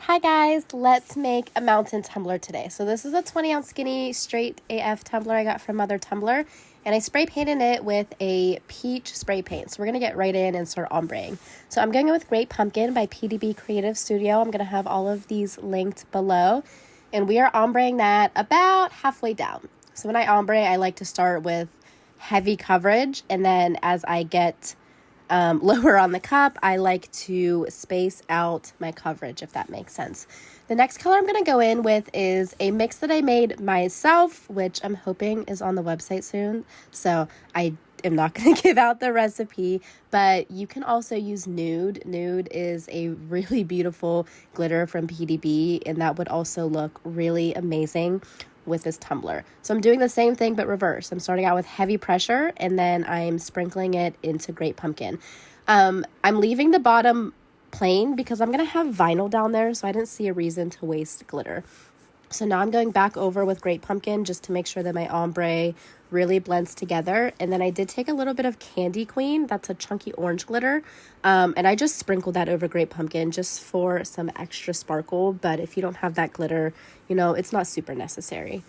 Hi guys, let's make a mountain tumbler today. So this is a 20-ounce skinny straight AF tumbler I got from Mother Tumbler, and I spray painted it with a peach spray paint. So we're gonna get right in and start ombreing. So I'm going in with Great Pumpkin by PDB Creative Studio. I'm gonna have all of these linked below, and we are ombreing that about halfway down. So when I ombre, I like to start with heavy coverage, and then as I get lower on the cup, I like to space out my coverage, if that makes sense. The next color I'm going to go in with is a mix that I made myself, which I'm hoping is on the website soon. So I am not going to give out the recipe, but you can also use nude. Nude is a really beautiful glitter from PDB, and that would also look really amazing with this tumbler. So I'm doing the same thing but reverse. I'm starting out with heavy pressure and then I'm sprinkling it into Great Pumpkin. I'm leaving the bottom plain because I'm gonna have vinyl down there, so I didn't see a reason to waste glitter. So now I'm going back over with Great Pumpkin just to make sure that my ombre really blends together. And then I did take a little bit of Candy Queen, that's a chunky orange glitter, and I just sprinkled that over Great Pumpkin just for some extra sparkle. But if you don't have that glitter, you know, it's not super necessary.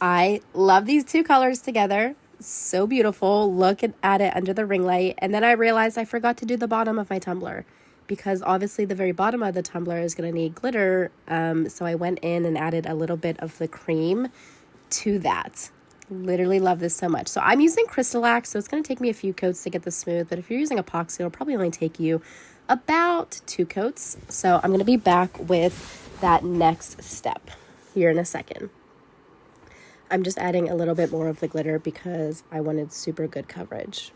I love these two colors together. So beautiful. Look at it under the ring light. And then I realized I forgot to do the bottom of my tumbler, because obviously the very bottom of the tumbler is going to need glitter. So I went in and added a little bit of the cream to that. Literally love this so much. So I'm using Crystalac, so it's going to take me a few coats to get this smooth, but if you're using epoxy, it'll probably only take you about 2 coats. So I'm going to be back with that next step here in a second. I'm just adding a little bit more of the glitter because I wanted super good coverage.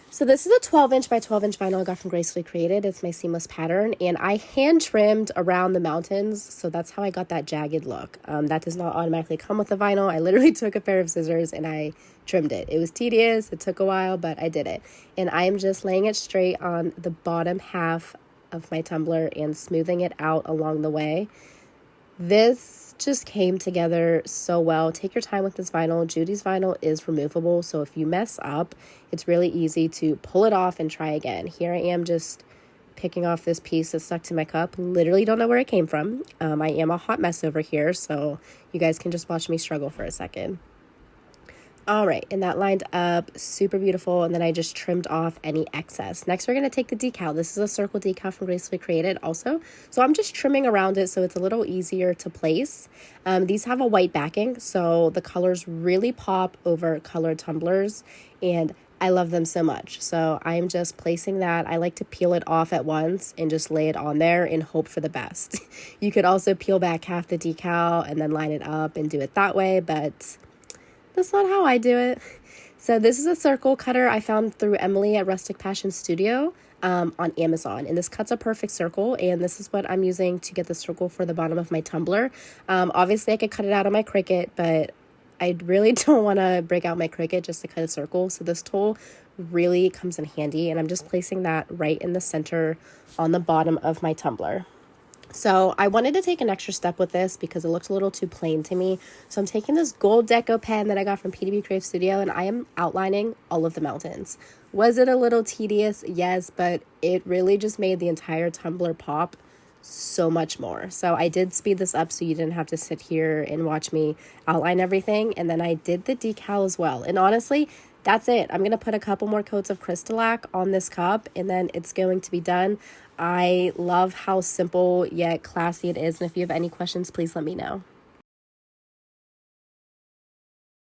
So this is a 12-inch by 12-inch vinyl I got from Gracefully Created. It's my seamless pattern, and I hand trimmed around the mountains, so that's how I got that jagged look. That does not automatically come with the vinyl. I literally took a pair of scissors and I trimmed it. It was tedious, it took a while, but I did it. And I am just laying it straight on the bottom half of my tumbler and smoothing it out along the way. This just came together so well. Take your time with this vinyl. Judy's vinyl is removable, so if you mess up, it's really easy to pull it off and try again. Here I am just picking off this piece that stuck to my cup. Literally don't know where it came from. I am a hot mess over here, so you guys can just watch me struggle for a second. All right, and that lined up super beautiful, and then I just trimmed off any excess. Next, we're going to take the decal. This is a circle decal from Gracefully Created also. So I'm just trimming around it so it's a little easier to place. These have a white backing, so the colors really pop over colored tumblers, and I love them so much. So I'm just placing that. I like to peel it off at once and just lay it on there and hope for the best. You could also peel back half the decal and then line it up and do it that way, but that's not how I do it. So this is a circle cutter I found through Emily at Rustic Passion Studio on Amazon. And this cuts a perfect circle. And this is what I'm using to get the circle for the bottom of my tumbler. Obviously, I could cut it out on my Cricut, but I really don't want to break out my Cricut just to cut a circle. So this tool really comes in handy. And I'm just placing that right in the center on the bottom of my tumbler. So I wanted to take an extra step with this because it looked a little too plain to me. So I'm taking this gold DECO pen that I got from PDB Creative Studio, and I am outlining all of the mountains. Was it a little tedious? Yes, but it really just made the entire tumbler pop so much more. So I did speed this up so you didn't have to sit here and watch me outline everything. And then I did the decal as well. And honestly, that's it. I'm going to put a couple more coats of Crystalac on this cup, and then it's going to be done. I love how simple yet classy it is. And if you have any questions, please let me know.